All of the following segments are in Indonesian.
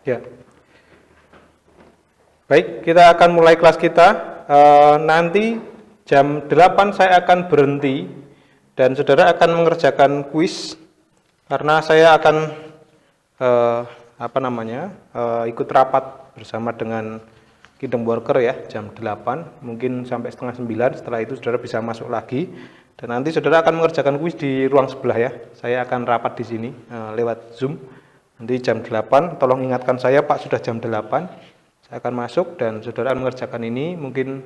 Ya. Baik, kita akan mulai kelas kita. Nanti jam 8 saya akan berhenti dan saudara akan mengerjakan kuis karena saya akan ikut rapat bersama dengan Kingdom Worker ya, jam 8, mungkin sampai setengah 9. Setelah itu saudara bisa masuk lagi dan nanti saudara akan mengerjakan kuis di ruang sebelah ya. Saya akan rapat di sini lewat Zoom. Nanti jam 8, tolong ingatkan saya Pak, sudah jam 8. Saya akan masuk dan saudara akan mengerjakan ini, mungkin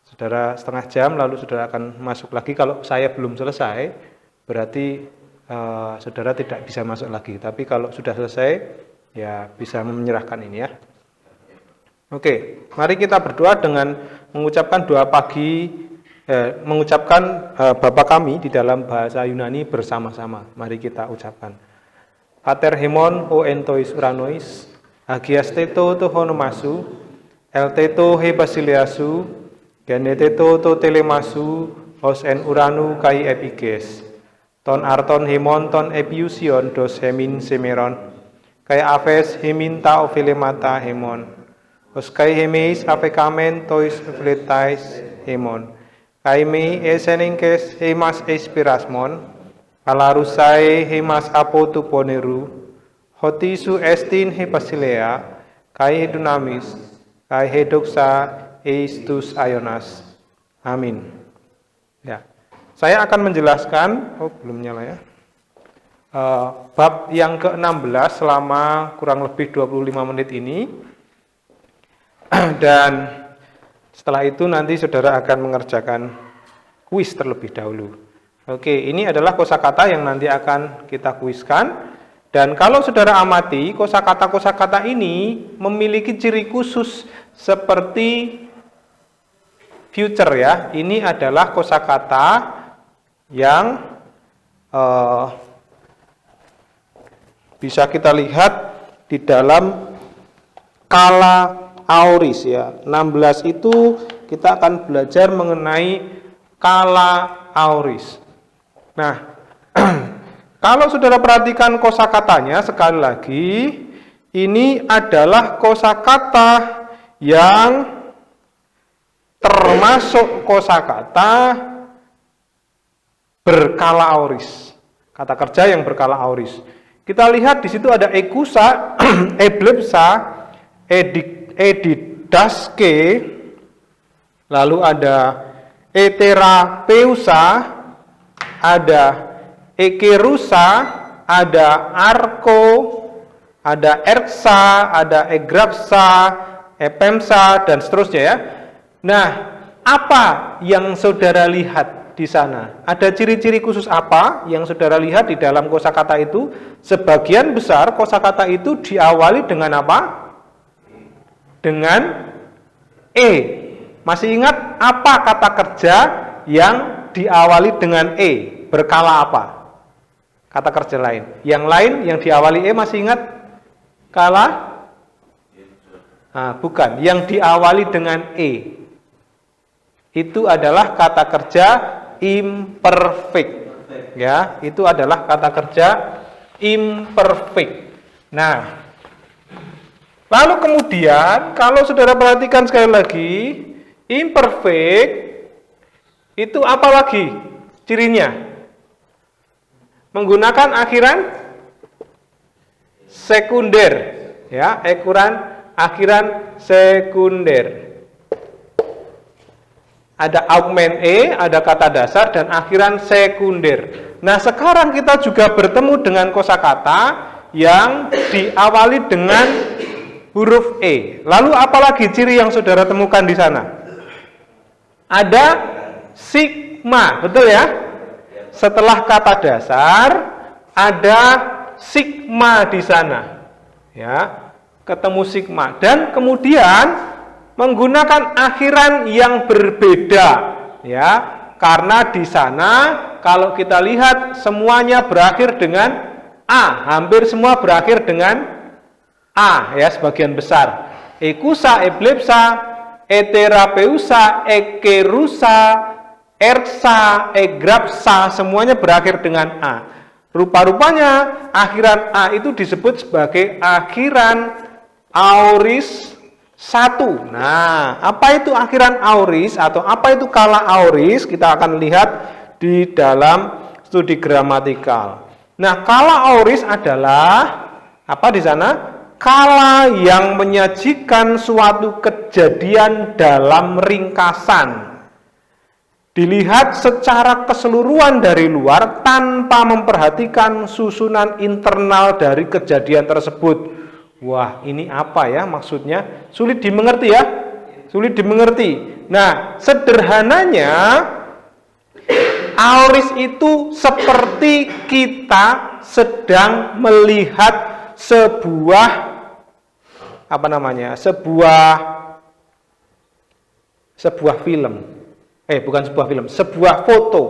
saudara setengah jam lalu saudara akan masuk lagi. Kalau saya belum selesai, berarti saudara tidak bisa masuk lagi. Tapi kalau sudah selesai, ya bisa menyerahkan ini ya. Oke, mari kita berdoa dengan mengucapkan doa pagi, mengucapkan Bapa kami di dalam bahasa Yunani bersama-sama. Mari kita ucapkan. Pater hemon o entois uranois, agiasteto to honomasu, elteto he basileasu, geneteto to telemasu, os en uranu kai epiges. Ton arton hemon ton epiusion dos hemin semeron, kai aves hemin ta ofilemata hemon. Os kai hemeis afekamen tois fletais hemon. Kai me eseningkes hemas espirasmon, alarusai hemas apotu poneru, hotisu estin he basilea, kai hedunamis, kai hedoksa eistus ayonas. Amin. Ya. Saya akan menjelaskan, belum nyala ya, bab yang ke-16 selama kurang lebih 25 menit ini. Dan setelah itu nanti saudara akan mengerjakan kuis terlebih dahulu. Oke, ini adalah kosakata yang nanti akan kita kuiskan. Dan kalau saudara amati, kosakata-kosakata ini memiliki ciri khusus seperti future ya. Ini adalah kosakata yang bisa kita lihat di dalam kala auris ya. 16 itu kita akan belajar mengenai kala auris. Nah, kalau saudara perhatikan kosakatanya sekali lagi, ini adalah kosakata yang termasuk kosakata berkala auris. Kata kerja yang berkala auris. Kita lihat di situ ada ekusa, eblepsa, edidaske, lalu ada eterapeusa, ada ekerusa, ada arko, ada erksa, ada egrapsa, epemsa, dan seterusnya ya. Nah, apa yang saudara lihat di sana? Ada ciri-ciri khusus apa yang saudara lihat di dalam kosakata itu? Sebagian besar kosakata itu diawali dengan apa? Dengan E. Masih ingat apa kata kerja yang diawali dengan E? Berkala apa? Kata kerja lain. Yang lain yang diawali E masih ingat? Kala? Bukan. Yang diawali dengan E. Itu adalah kata kerja imperfect. Ya, itu adalah kata kerja imperfect. Nah, lalu kemudian kalau saudara perhatikan sekali lagi, imperfect itu apa lagi cirinya? Menggunakan akhiran sekunder, ya, akhiran sekunder. Ada augment E, ada kata dasar dan akhiran sekunder. Nah, sekarang kita juga bertemu dengan kosakata yang diawali dengan huruf E. Lalu apalagi ciri yang saudara temukan di sana? Ada sigma, betul ya? Setelah kata dasar ada sigma di sana. Ya, ketemu sigma dan kemudian menggunakan akhiran yang berbeda ya. Karena di sana kalau kita lihat semuanya berakhir dengan A, hampir semua berakhir dengan A ya, sebagian besar. Ekusa, eblepsa, eterapeusa, ekerusa, erksa, egrapsa, semuanya berakhir dengan A. Rupa-rupanya akhiran A itu disebut sebagai akhiran aoris 1. Nah, apa itu akhiran aoris atau apa itu kala aoris? Kita akan lihat di dalam studi gramatikal. Nah, kala aoris adalah apa di sana? Kala yang menyajikan suatu kejadian dalam ringkasan. Dilihat secara keseluruhan dari luar tanpa memperhatikan susunan internal dari kejadian tersebut. Wah, ini apa ya maksudnya? Sulit dimengerti ya? Sulit dimengerti. Nah, sederhananya aoris itu seperti kita sedang melihat sebuah sebuah film. Bukan sebuah film, sebuah foto.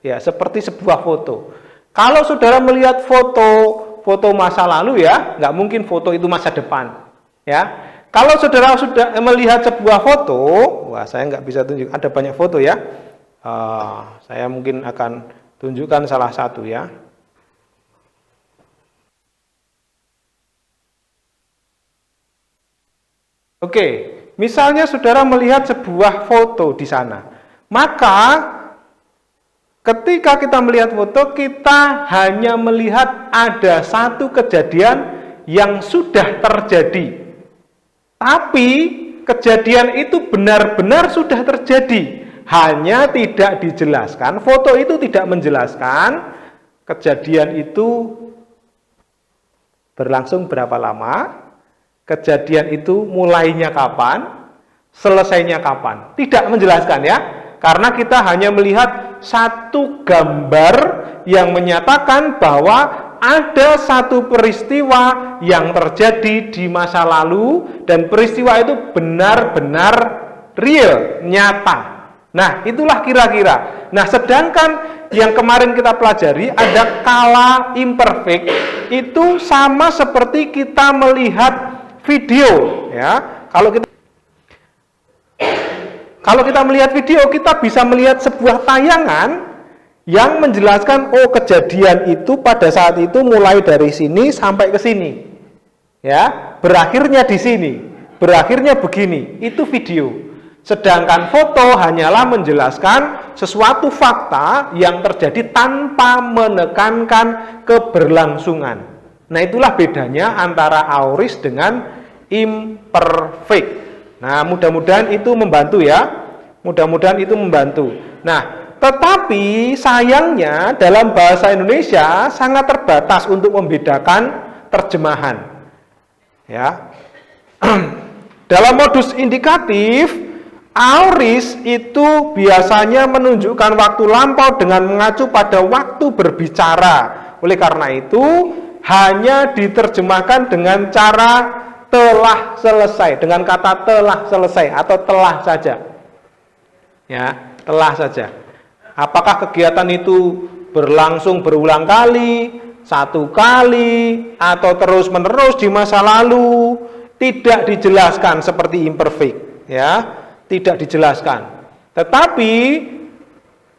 Ya, seperti sebuah foto. Kalau saudara melihat foto masa lalu ya, nggak mungkin foto itu masa depan. Ya, kalau saudara sudah melihat sebuah foto, wah saya nggak bisa tunjuk, ada banyak foto ya. Saya mungkin akan tunjukkan salah satu ya. Oke, misalnya saudara melihat sebuah foto di sana. Maka ketika kita melihat foto, kita hanya melihat ada satu kejadian yang sudah terjadi. Tapi kejadian itu benar-benar sudah terjadi, hanya tidak dijelaskan. Foto itu tidak menjelaskan kejadian itu berlangsung berapa lama, kejadian itu mulainya kapan, selesainya kapan. Tidak menjelaskan ya. Karena kita hanya melihat satu gambar yang menyatakan bahwa ada satu peristiwa yang terjadi di masa lalu dan peristiwa itu benar-benar real, nyata. Nah, itulah kira-kira. Nah, sedangkan yang kemarin kita pelajari ada kala imperfect, itu sama seperti kita melihat video ya. Kalau kita melihat video, kita bisa melihat sebuah tayangan yang menjelaskan, oh kejadian itu pada saat itu mulai dari sini sampai ke sini. Ya, berakhirnya di sini, berakhirnya begini. Itu video. Sedangkan foto hanyalah menjelaskan sesuatu fakta yang terjadi tanpa menekankan keberlangsungan. Nah, itulah bedanya antara aoris dengan imperfect. Nah, mudah-mudahan itu membantu ya. Mudah-mudahan itu membantu. Nah, tetapi sayangnya dalam bahasa Indonesia sangat terbatas untuk membedakan terjemahan. Ya. Dalam modus indikatif, aoris itu biasanya menunjukkan waktu lampau dengan mengacu pada waktu berbicara. Oleh karena itu, hanya diterjemahkan dengan cara telah selesai, dengan kata telah selesai atau telah saja. Ya, telah saja. Apakah kegiatan itu berlangsung berulang kali, satu kali, atau terus-menerus di masa lalu? Tidak dijelaskan seperti imperfect, ya, tidak dijelaskan. Tetapi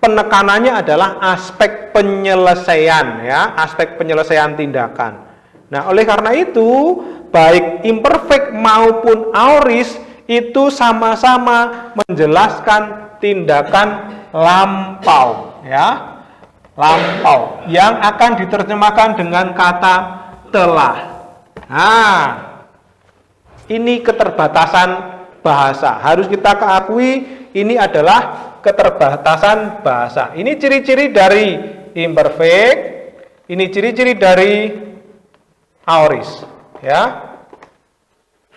penekanannya adalah aspek penyelesaian, ya, aspek penyelesaian tindakan. Nah, oleh karena itu, baik imperfect maupun aoris itu sama-sama menjelaskan tindakan lampau, ya, lampau yang akan diterjemahkan dengan kata telah. Nah, ini keterbatasan bahasa. Harus kita akui ini adalah keterbatasan bahasa. Ini ciri-ciri dari imperfect, ini ciri-ciri dari aoris, ya.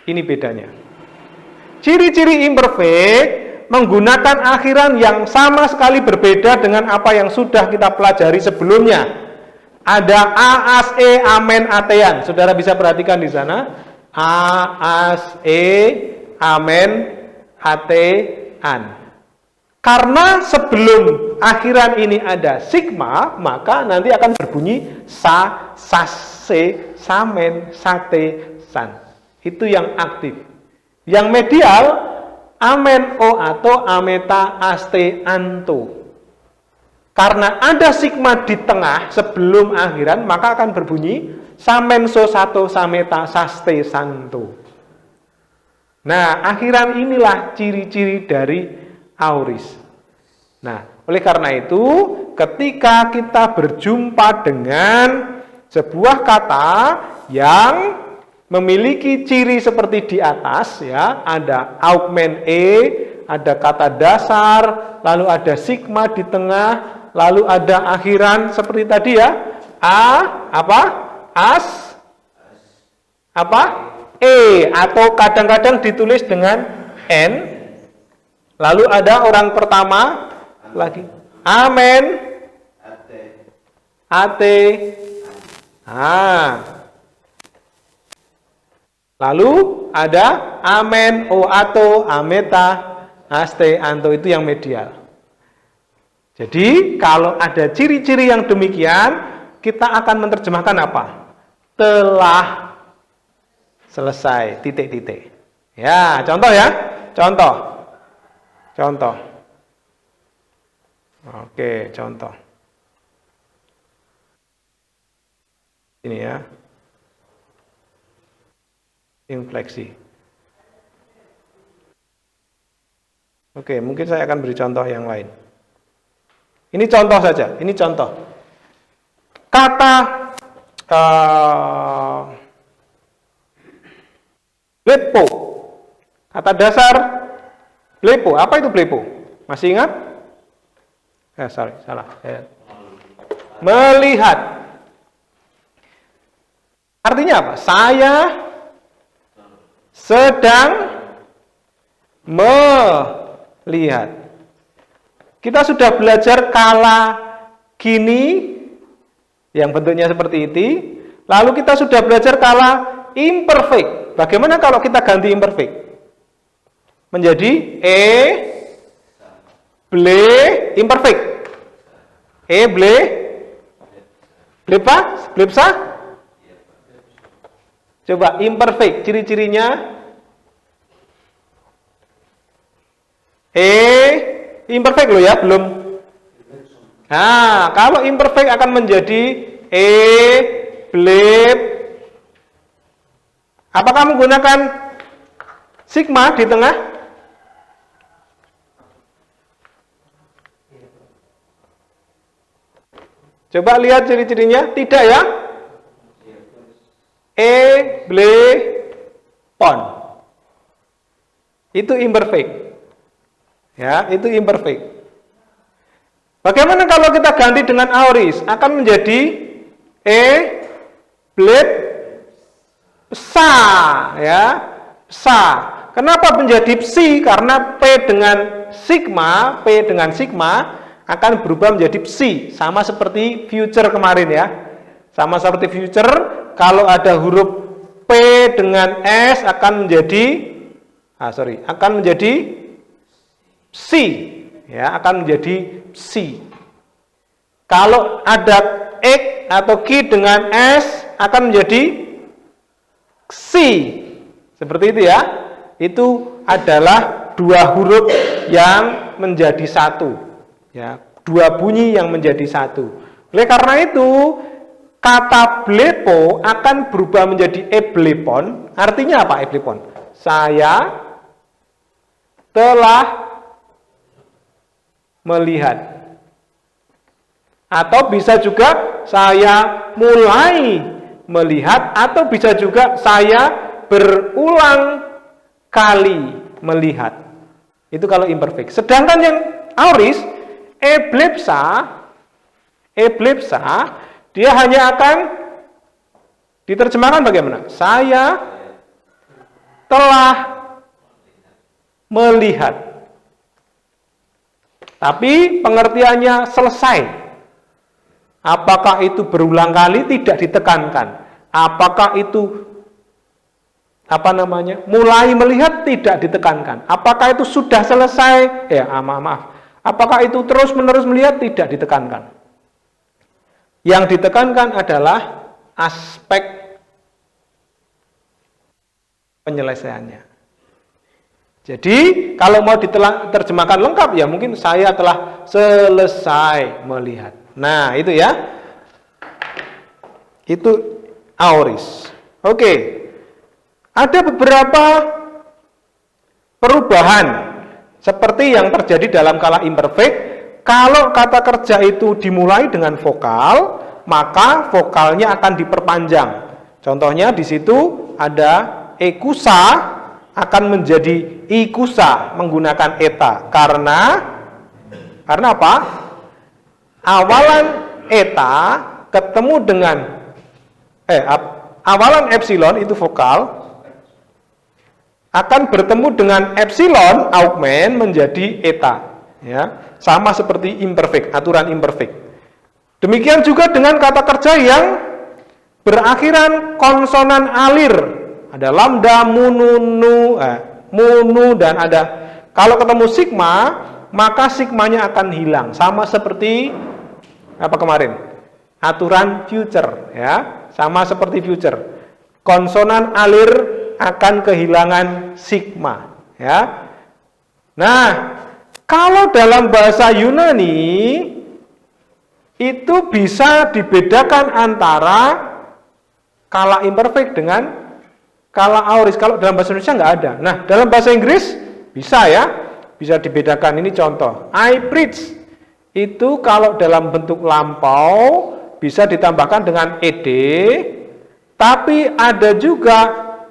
Ini bedanya. Ciri-ciri imperfect menggunakan akhiran yang sama sekali berbeda dengan apa yang sudah kita pelajari sebelumnya. Ada a, as, e, amen, atean. Saudara bisa perhatikan di sana. A, as, e, amen, atean. Karena sebelum akhiran ini ada sigma, maka nanti akan berbunyi sa, sas, se, samen, sate, san. Itu yang aktif. Yang medial, amen, o, atau ameta, aste, anto. Karena ada sigma di tengah sebelum akhiran, maka akan berbunyi samenso sato sameta saste santo. Nah, akhiran inilah ciri-ciri dari auris. Nah, oleh karena itu, ketika kita berjumpa dengan sebuah kata yang memiliki ciri seperti di atas, ya, ada augmen ada kata dasar, lalu ada sigma di tengah, lalu ada akhiran seperti tadi ya, atau kadang-kadang ditulis dengan n, lalu ada orang pertama lagi, amen, ate, lalu ada amen, ato, ameta, aste, anto, itu yang medial. Jadi kalau ada ciri-ciri yang demikian, kita akan menerjemahkan apa? Telah selesai, titik-titik. Ya, contoh ya. Contoh. Oke, contoh. Ini ya. Infleksi. Oke, mungkin saya akan beri contoh yang lain. Ini contoh saja, ini contoh. Kata blepo. Kata dasar blepo. Apa itu blepo? Masih ingat? Salah. Melihat. Artinya apa? Saya sedang melihat. Kita sudah belajar kala kini yang bentuknya seperti itu. Lalu kita sudah belajar kala imperfect. Bagaimana kalau kita ganti imperfect? Menjadi ble imperfect. Blepsa? Coba imperfect, ciri-cirinya imperfect loh ya, belum. Nah, kalau imperfect akan menjadi blip. Apakah menggunakan sigma di tengah? Coba lihat ciri-cirinya, tidak ya? Pon. Itu imperfect. Ya, itu imperfect. Bagaimana kalau kita ganti dengan auris? Akan menjadi psa, ya, psa. Kenapa menjadi psi? Karena P dengan sigma akan berubah menjadi psi, sama seperti future kemarin ya. Sama seperti future, kalau ada huruf P dengan S akan menjadi psi, ya, akan menjadi psi. Kalau ada X atau Q dengan S akan menjadi ksi. Seperti itu ya. Itu adalah dua huruf yang menjadi satu, ya, dua bunyi yang menjadi satu. Oleh karena itu, kata blepo akan berubah menjadi eblepon. Artinya apa eblepon? Saya telah melihat. Atau bisa juga saya mulai melihat, atau bisa juga saya berulang kali melihat. Itu kalau imperfect. Sedangkan yang auris, eblepsa, dia hanya akan diterjemahkan bagaimana? Saya telah melihat. Tapi pengertiannya selesai. Apakah itu berulang kali? Tidak ditekankan. Apakah itu mulai melihat? Tidak ditekankan. Apakah itu sudah selesai? Maaf. Apakah itu terus-menerus melihat? Tidak ditekankan. Yang ditekankan adalah aspek penyelesaiannya. Jadi kalau mau diterjemahkan lengkap ya mungkin saya telah selesai melihat. Nah itu ya, itu aorist. Oke, ada beberapa perubahan seperti yang terjadi dalam kala imperfect. Kalau kata kerja itu dimulai dengan vokal, maka vokalnya akan diperpanjang. Contohnya di situ ada ekusa akan menjadi ikusa menggunakan eta karena apa? Awalan eta ketemu dengan awalan epsilon itu vokal akan bertemu dengan epsilon augmen menjadi eta, ya. Sama seperti imperfect, aturan imperfect. Demikian juga dengan kata kerja yang berakhiran konsonan alir. Ada lambda, munu, dan ada. Kalau ketemu sigma, maka sigmanya akan hilang. Sama seperti apa kemarin? Aturan future, ya. Sama seperti future. Konsonan alir akan kehilangan sigma, ya. Nah, kalau dalam bahasa Yunani itu bisa dibedakan antara kala imperfect dengan kala aorist. Kalau dalam bahasa Indonesia nggak ada. Nah, dalam bahasa Inggris bisa ya, bisa dibedakan. Ini contoh. I preach itu kalau dalam bentuk lampau bisa ditambahkan dengan ed, tapi ada juga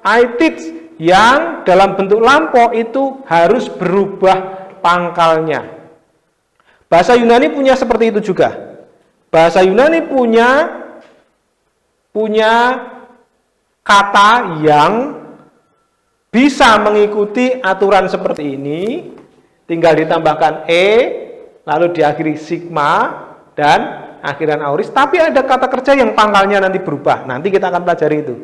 I teach yang dalam bentuk lampau itu harus berubah pangkalnya. Bahasa Yunani punya seperti itu juga. Bahasa Yunani punya kata yang bisa mengikuti aturan seperti ini, tinggal ditambahkan lalu diakhiri sigma dan akhiran aorist. Tapi ada kata kerja yang pangkalnya nanti berubah. Nanti kita akan pelajari itu.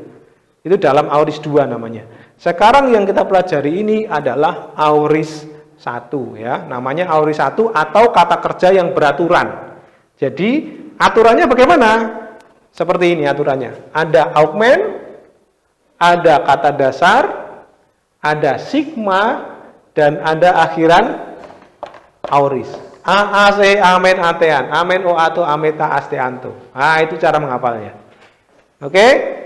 Itu dalam aorist 2 namanya. Sekarang yang kita pelajari ini adalah aorist 1 ya. Namanya aorist 1 atau kata kerja yang beraturan. Jadi aturannya bagaimana? Seperti ini aturannya. Ada augmen, ada kata dasar, ada sigma, dan ada akhiran aorist. AAC, amen, atean, amen, oato, ameta, asteanto. Nah, itu cara menghafalnya. Oke?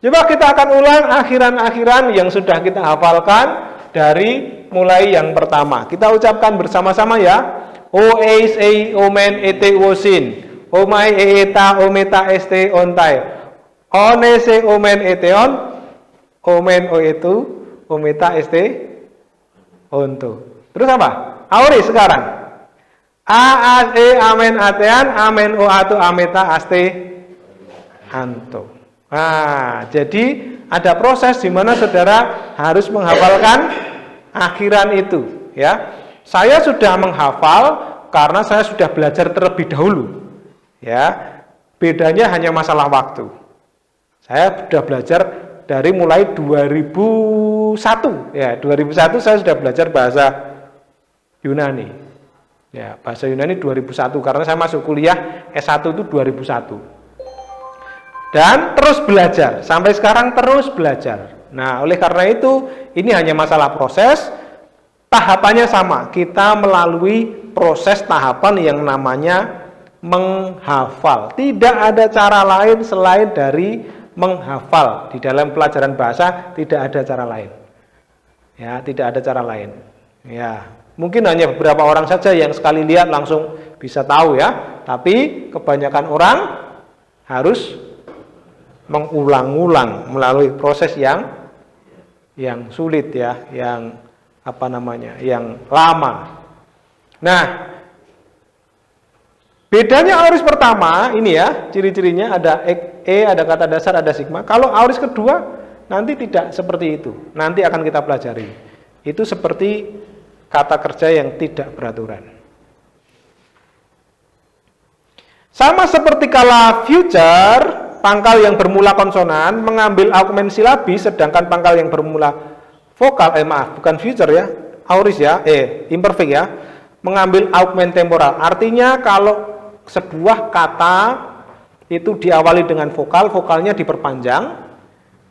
Coba kita akan ulang akhiran-akhiran yang sudah kita hafalkan dari mulai yang pertama. Kita ucapkan bersama-sama ya. O, eis, ei, omen, ete, wosin. Omai, eeta, ometa, este, ontai. Onese, omen, eteon. Omen o itu, ometa este, onto. Terus apa? Aorist sekarang. A, e, amen, atean, amen, o, ato, ameta, aste, anto. Nah, jadi ada proses di mana saudara harus menghafalkan akhiran itu. Ya, saya sudah menghafal karena saya sudah belajar terlebih dahulu. Ya, bedanya hanya masalah waktu. Saya sudah belajar dari mulai 2001 ya, 2001 saya sudah belajar bahasa Yunani ya, bahasa Yunani 2001 karena saya masuk kuliah S1 itu 2001 dan terus belajar sampai sekarang terus belajar. Nah, oleh karena itu ini hanya masalah proses, tahapannya sama, kita melalui proses tahapan yang namanya menghafal. Tidak ada cara lain selain dari menghafal. Di dalam pelajaran bahasa tidak ada cara lain. Ya, tidak ada cara lain. Ya, mungkin hanya beberapa orang saja yang sekali lihat langsung bisa tahu ya. Tapi kebanyakan orang harus mengulang-ulang melalui proses yang sulit ya, yang apa namanya? Yang lama. Nah, bedanya aorist pertama ini ya, ciri-cirinya ada ada kata dasar, ada sigma. Kalau aorist kedua nanti tidak seperti itu. Nanti akan kita pelajari. Itu seperti kata kerja yang tidak beraturan. Sama seperti kala future, pangkal yang bermula konsonan mengambil augmen silabis, sedangkan pangkal yang bermula vokal, bukan future ya, aorist ya, imperfect ya, mengambil augmen temporal. Artinya kalau sebuah kata itu diawali dengan vokal, vokalnya diperpanjang.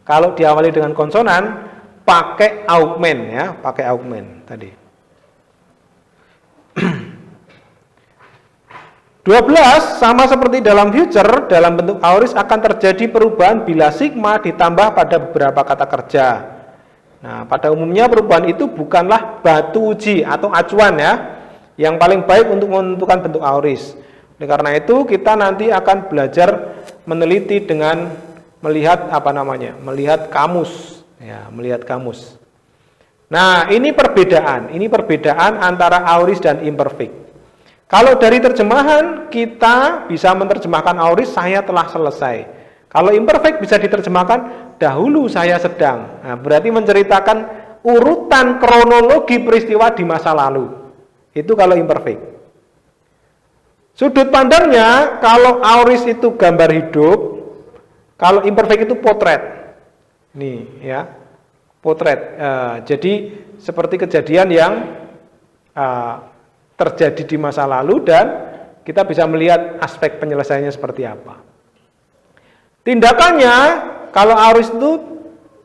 Kalau diawali dengan konsonan, pakai augmen ya, pakai augmen. tadi. 12 sama seperti dalam future, dalam bentuk aorist akan terjadi perubahan bila sigma ditambah pada beberapa kata kerja. Nah, pada umumnya perubahan itu bukanlah batu uji atau acuan ya, yang paling baik untuk menentukan bentuk aorist. Oleh karena itu kita nanti akan belajar meneliti dengan melihat melihat kamus ya, melihat kamus. Nah, ini perbedaan antara aorist dan imperfect. Kalau dari terjemahan kita bisa menerjemahkan aorist saya telah selesai. Kalau imperfect bisa diterjemahkan dahulu saya sedang. Nah, berarti menceritakan urutan kronologi peristiwa di masa lalu. Itu kalau imperfect. Sudut pandangnya kalau aorist itu gambar hidup, kalau imperfect itu potret. Nih ya, potret. Jadi seperti kejadian yang terjadi di masa lalu dan kita bisa melihat aspek penyelesaiannya seperti apa. Tindakannya, kalau aorist itu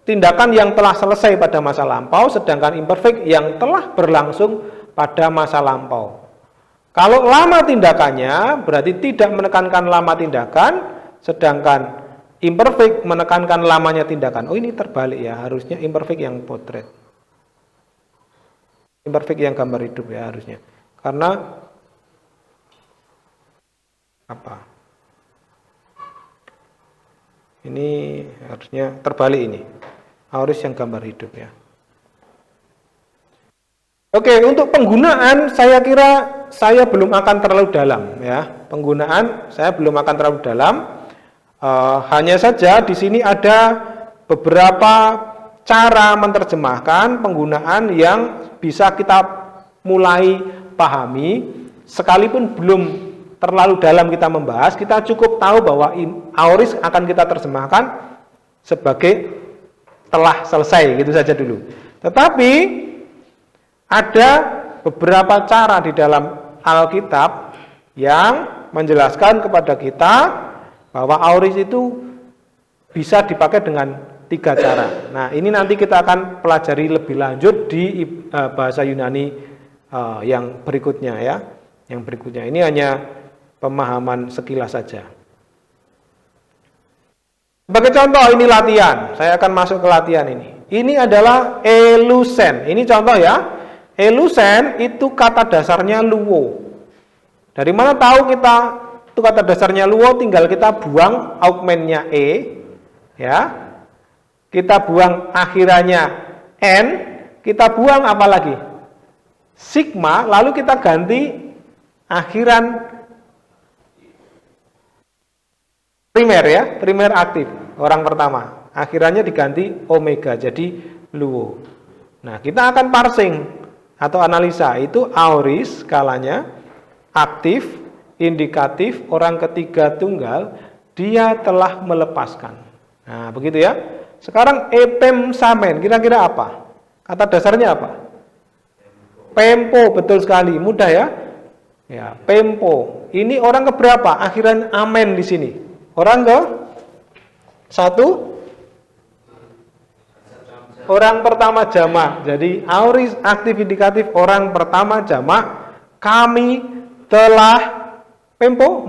tindakan yang telah selesai pada masa lampau, sedangkan imperfect yang telah berlangsung pada masa lampau. Kalau lama tindakannya berarti tidak menekankan lama tindakan, sedangkan imperfect menekankan lamanya tindakan. Oh, ini terbalik ya, harusnya imperfect yang potret. Imperfect yang gambar hidup ya harusnya. Karena apa? Ini harusnya terbalik ini. Aorist yang gambar hidup ya. Oke, untuk penggunaan saya kira saya belum akan terlalu dalam ya. Penggunaan saya belum akan terlalu dalam. Hanya saja di sini ada beberapa cara menerjemahkan penggunaan yang bisa kita mulai pahami, sekalipun belum terlalu dalam kita membahas, kita cukup tahu bahwa aorist akan kita terjemahkan sebagai telah selesai, gitu saja dulu. Tetapi ada beberapa cara di dalam Alkitab yang menjelaskan kepada kita bahwa aorist itu bisa dipakai dengan 3 cara. Nah, ini nanti kita akan pelajari lebih lanjut di bahasa Yunani yang berikutnya ya. Yang berikutnya ini hanya pemahaman sekilas saja. Sebagai contoh ini latihan. Saya akan masuk ke latihan ini. Ini adalah elusen. Ini contoh ya. Elusen itu kata dasarnya luo. Dari mana tahu kita itu kata dasarnya luo? Tinggal kita buang augmentnya e ya. Kita buang akhirannya n, kita buang apa lagi? Sigma, lalu kita ganti akhiran primer ya, primer aktif, orang pertama. Akhirannya diganti omega, jadi luo. Nah, kita akan parsing atau analisa, itu aorist skalanya, aktif, indikatif, orang ketiga tunggal, dia telah melepaskan. Nah, begitu ya. Sekarang epem samen, kira-kira apa? Kata dasarnya apa? Pempo, betul sekali, mudah ya. Ya, pempo. Ini orang keberapa? Akhiran amen di sini. Orang ke 1? Orang pertama jamak. Jadi aorist aktif indikatif orang pertama jamak. Kami telah pempo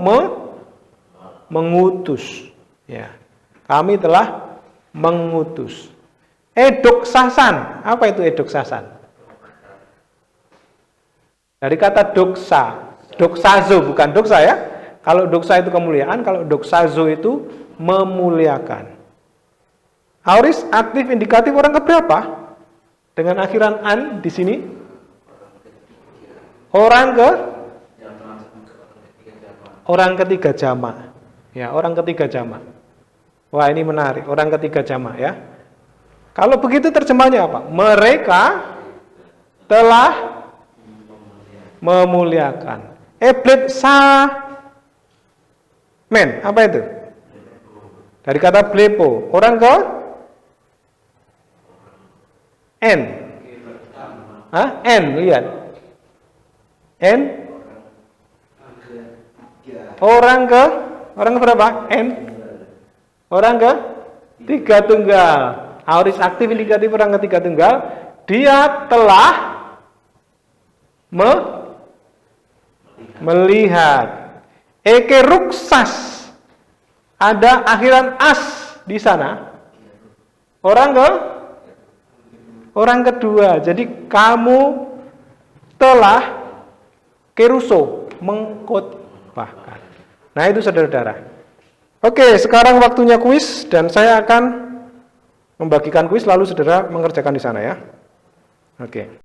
mengutus. Ya. Kami telah mengutus. Edoksasan. Apa itu edoksasan? Dari kata doksa, doksazo bukan doksa ya. Kalau doksa itu kemuliaan, kalau doksazo itu memuliakan. Aorist aktif indikatif orang keberapa? Dengan akhiran an di sini. Orang ketiga jamak. Ya, orang ketiga jamak. Wah, ini menarik. Orang ketiga jamak ya. Kalau begitu terjemahnya apa? Mereka telah memuliakan. Eblet sa men, apa itu? Dari kata blepo. Orang ke n. Hah? N, lihat. N. Orang ke berapa? N. Orang ke 3 tunggal. Aorist aktif indikatif orang ketiga tunggal. Dia telah Melihat. Eke ruksas. Ada akhiran as di sana. Orang kedua. Jadi kamu telah keruso, mengkhotbahkan. Nah, itu saudara-saudara. Oke, sekarang waktunya kuis dan saya akan membagikan kuis lalu saudara mengerjakan di sana ya. Oke.